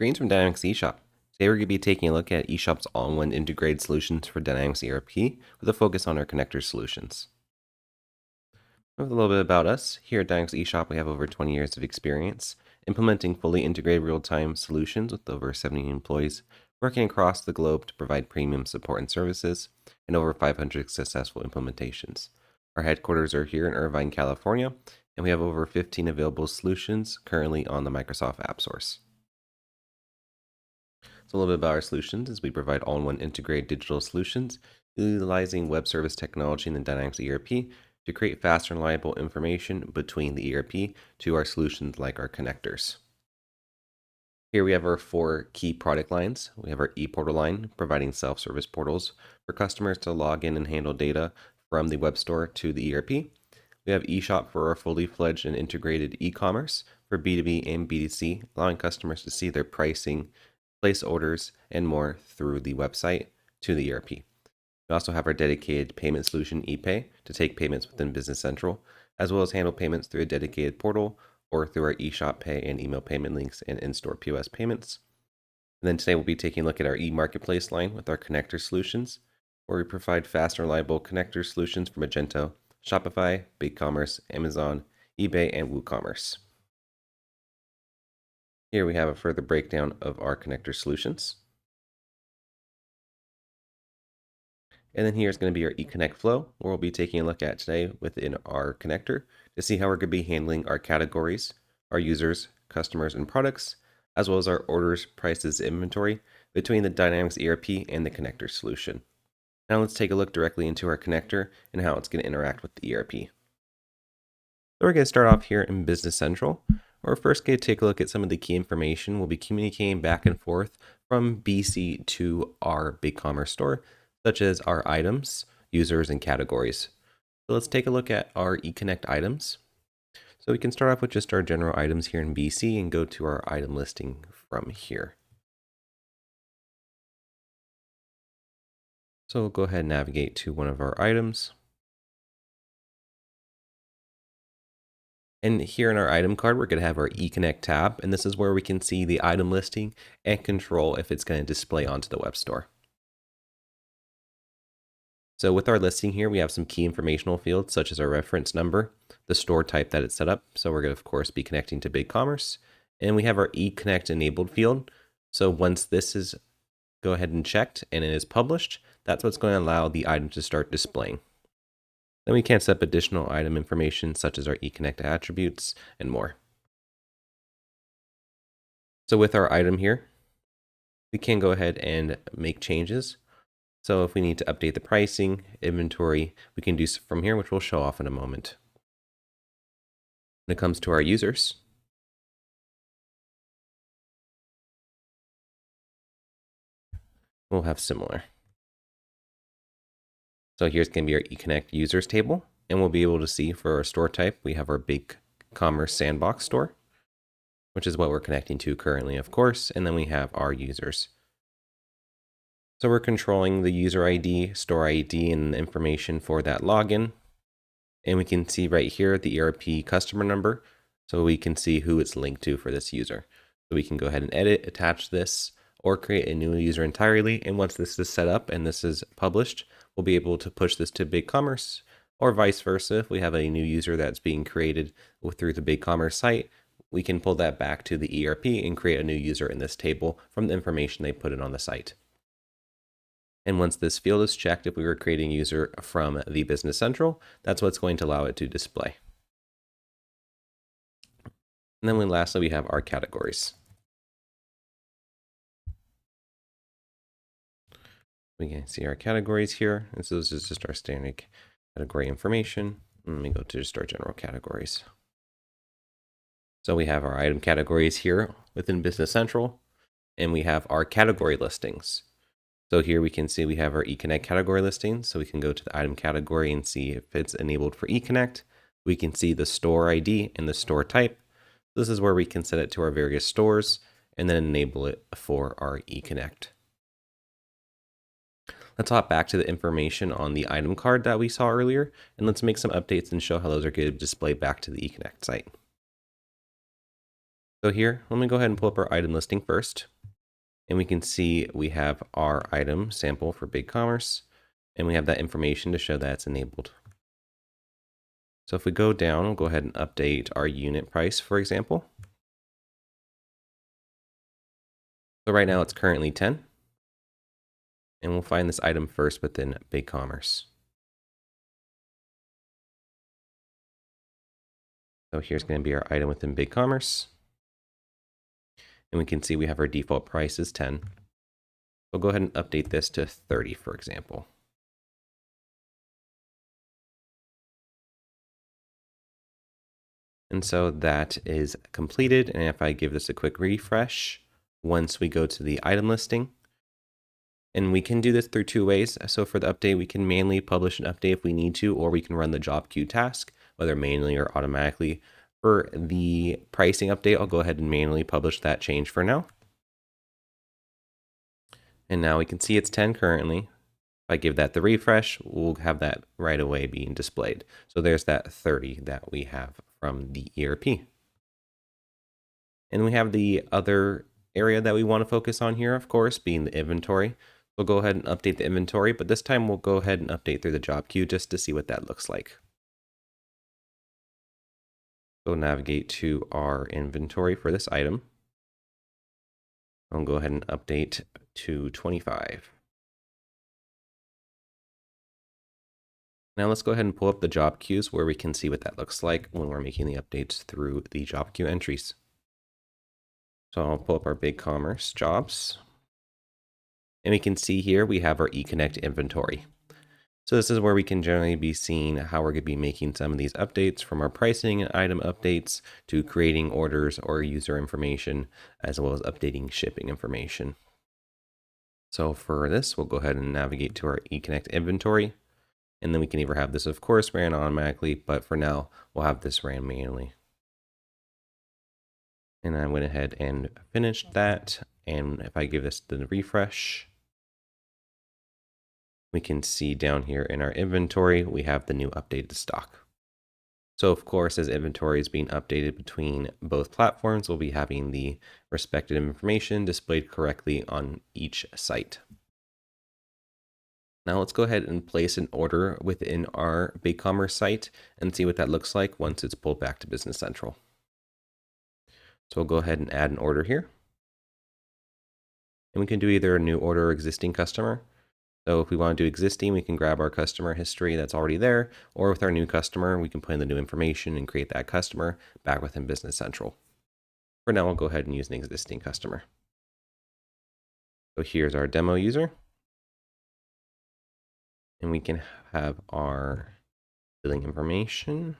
Greens from Dynamics eShop. Today we're going to be taking a look at eShop's all-in-one integrated solutions for Dynamics ERP with a focus on our connector solutions. A little bit about us. Here at Dynamics eShop, we have over 20 years of experience implementing fully integrated real-time solutions with over 70 employees working across the globe to provide premium support and services and over 500 successful implementations. Our headquarters are here in Irvine, California, and we have over 15 available solutions currently on the Microsoft App Source. So a little bit about our solutions is we provide all-in-one integrated digital solutions utilizing web service technology in the Dynamics ERP to create fast and reliable information between the ERP to our solutions like our connectors. Here we have our 4 key product lines. We have our ePortal line, providing self-service portals for customers to log in and handle data from the web store to the ERP. We have eShop for our fully fledged and integrated e-commerce for B2B and B2C, allowing customers to see their pricing, place orders, and more through the website to the ERP. We also have our dedicated payment solution ePay to take payments within Business Central, as well as handle payments through a dedicated portal or through our eShop Pay and email payment links and in-store POS payments. And then today we'll be taking a look at our eMarketplace line with our connector solutions, where we provide fast and reliable connector solutions for Magento, Shopify, BigCommerce, Amazon, eBay, and WooCommerce. Here we have a further breakdown of our connector solutions. And then here's going to be our eConnect flow, where we'll be taking a look at today within our connector to see how we're going to be handling our categories, our users, customers, and products, as well as our orders, prices, inventory between the Dynamics ERP and the connector solution. Now let's take a look directly into our connector and how it's going to interact with the ERP. So we're going to start off here in Business Central. We're first going to take a look at some of the key information. We'll be communicating back and forth from BC to our BigCommerce store, such as our items, users, and categories. So let's take a look at our eConnect items. So we can start off with just our general items here in BC and go to our item listing from here. So we'll go ahead and navigate to one of our items. And here in our item card, we're going to have our eConnect tab, and this is where we can see the item listing and control if it's going to display onto the web store. So with our listing here, we have some key informational fields such as our reference number, the store type that it's set up. So we're going to, of course, be connecting to BigCommerce. And we have our eConnect enabled field. So once this is go ahead and checked and it is published, that's what's going to allow the item to start displaying. Then we can set up additional item information such as our eConnect attributes and more. So with our item here, we can go ahead and make changes. So if we need to update the pricing, inventory, we can do from here, which we'll show off in a moment. When it comes to our users, we'll have similar. So here's going to be our eConnect users table, and we'll be able to see for our store type, we have our BigCommerce sandbox store, which is what we're connecting to currently, of course, and then we have our users. So we're controlling the user ID, store ID, and the information for that login. And we can see right here the ERP customer number, so we can see who it's linked to for this user. So we can go ahead and edit, attach this, or create a new user entirely. And once this is set up and this is published, we'll be able to push this to BigCommerce, or vice versa. If we have a new user that's being created through the BigCommerce site, we can pull that back to the ERP and create a new user in this table from the information they put in on the site. And once this field is checked, if we were creating a user from the Business Central, that's what's going to allow it to display. And then lastly, we have our categories. We can see our categories here. And so this is just our standard category information. And let me go to just our general categories. So we have our item categories here within Business Central, and we have our category listings. So here we can see we have our eConnect category listing. So we can go to the item category and see if it's enabled for eConnect. We can see the store ID and the store type. This is where we can set it to our various stores and then enable it for our eConnect. Let's hop back to the information on the item card that we saw earlier, and let's make some updates and show how those are going to display back to the eConnect site. So here, let me go ahead and pull up our item listing first. And we can see we have our item sample for BigCommerce, and we have that information to show that it's enabled. So if we go down, we'll go ahead and update our unit price, for example. So right now it's currently 10. And we'll find this item first within BigCommerce. So here's going to be our item within BigCommerce. And we can see we have our default price is 10. We'll go ahead and update this to 30, for example. And so that is completed. And if I give this a quick refresh, once we go to the item listing, and we can do this through two ways. So for the update, we can manually publish an update if we need to, or we can run the job queue task, whether manually or automatically. For the pricing update, I'll go ahead and manually publish that change for now. And now we can see it's 10 currently. If I give that the refresh, we'll have that right away being displayed. So there's that 30 that we have from the ERP. And we have the other area that we want to focus on here, of course, being the inventory. We'll go ahead and update the inventory, but this time we'll go ahead and update through the job queue just to see what that looks like. We'll navigate to our inventory for this item. I'll go ahead and update to 25. Now let's go ahead and pull up the job queues where we can see what that looks like when we're making the updates through the job queue entries. So I'll pull up our BigCommerce jobs. And we can see here we have our eConnect inventory. So this is where we can generally be seeing how we're going to be making some of these updates, from our pricing and item updates to creating orders or user information, as well as updating shipping information. So for this, we'll go ahead and navigate to our eConnect inventory. And then we can either have this, of course, ran automatically, but for now, we'll have this ran manually. And I went ahead and finished that. And if I give this the refresh, we can see down here in our inventory, we have the new updated stock. So of course, as inventory is being updated between both platforms, we'll be having the respective information displayed correctly on each site. Now let's go ahead and place an order within our BigCommerce site and see what that looks like once it's pulled back to Business Central. So we'll go ahead and add an order here. And we can do either a new order or existing customer. So if we want to do existing, we can grab our customer history that's already there, or with our new customer, we can put in the new information and create that customer back within Business Central. For now, we'll go ahead and use an existing customer. So here's our demo user. And we can have our billing information.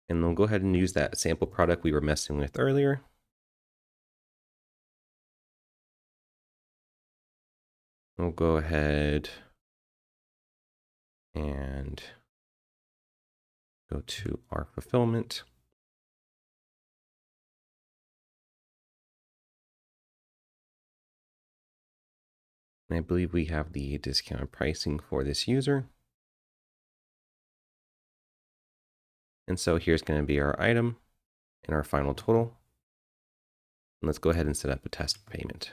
And we'll go ahead and use that sample product we were messing with earlier. We'll go ahead and go to our fulfillment. And I believe we have the discounted pricing for this user. And so here's going to be our item and our final total. And let's go ahead and set up a test payment.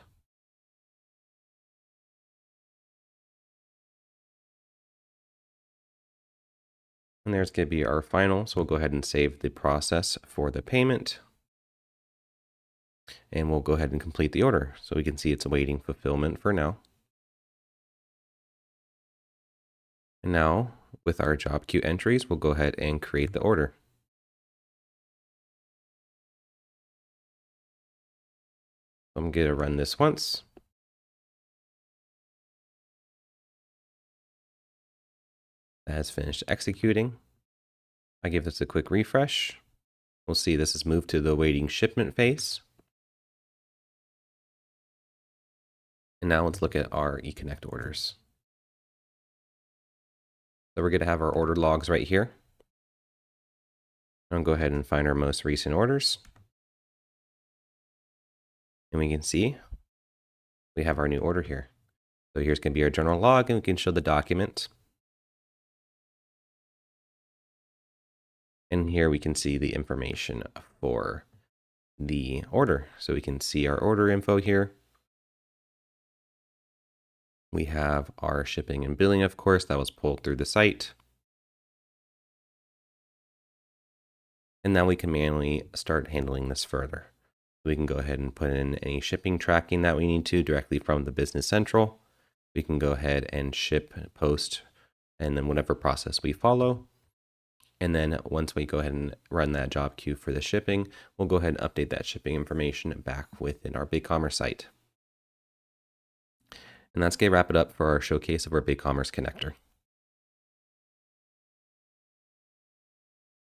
And there's going to be our final. So we'll go ahead and save the process for the payment. And we'll go ahead and complete the order. So we can see it's awaiting fulfillment for now. And now with our job queue entries, we'll go ahead and create the order. I'm going to run this once. That has finished executing. I give this a quick refresh. We'll see this has moved to the awaiting shipment phase. And now let's look at our eConnect orders. So we're going to have our order logs right here. I'll go ahead and find our most recent orders. And we can see we have our new order here. So here's going to be our general log, and we can show the document. And here we can see the information for the order. So we can see our order info here. We have our shipping and billing, of course, that was pulled through the site. And now we can manually start handling this further. We can go ahead and put in any shipping tracking that we need to directly from the Business Central. We can go ahead and ship, post, and then whatever process we follow. And then once we go ahead and run that job queue for the shipping, we'll go ahead and update that shipping information back within our BigCommerce site. And that's going to wrap it up for our showcase of our BigCommerce connector.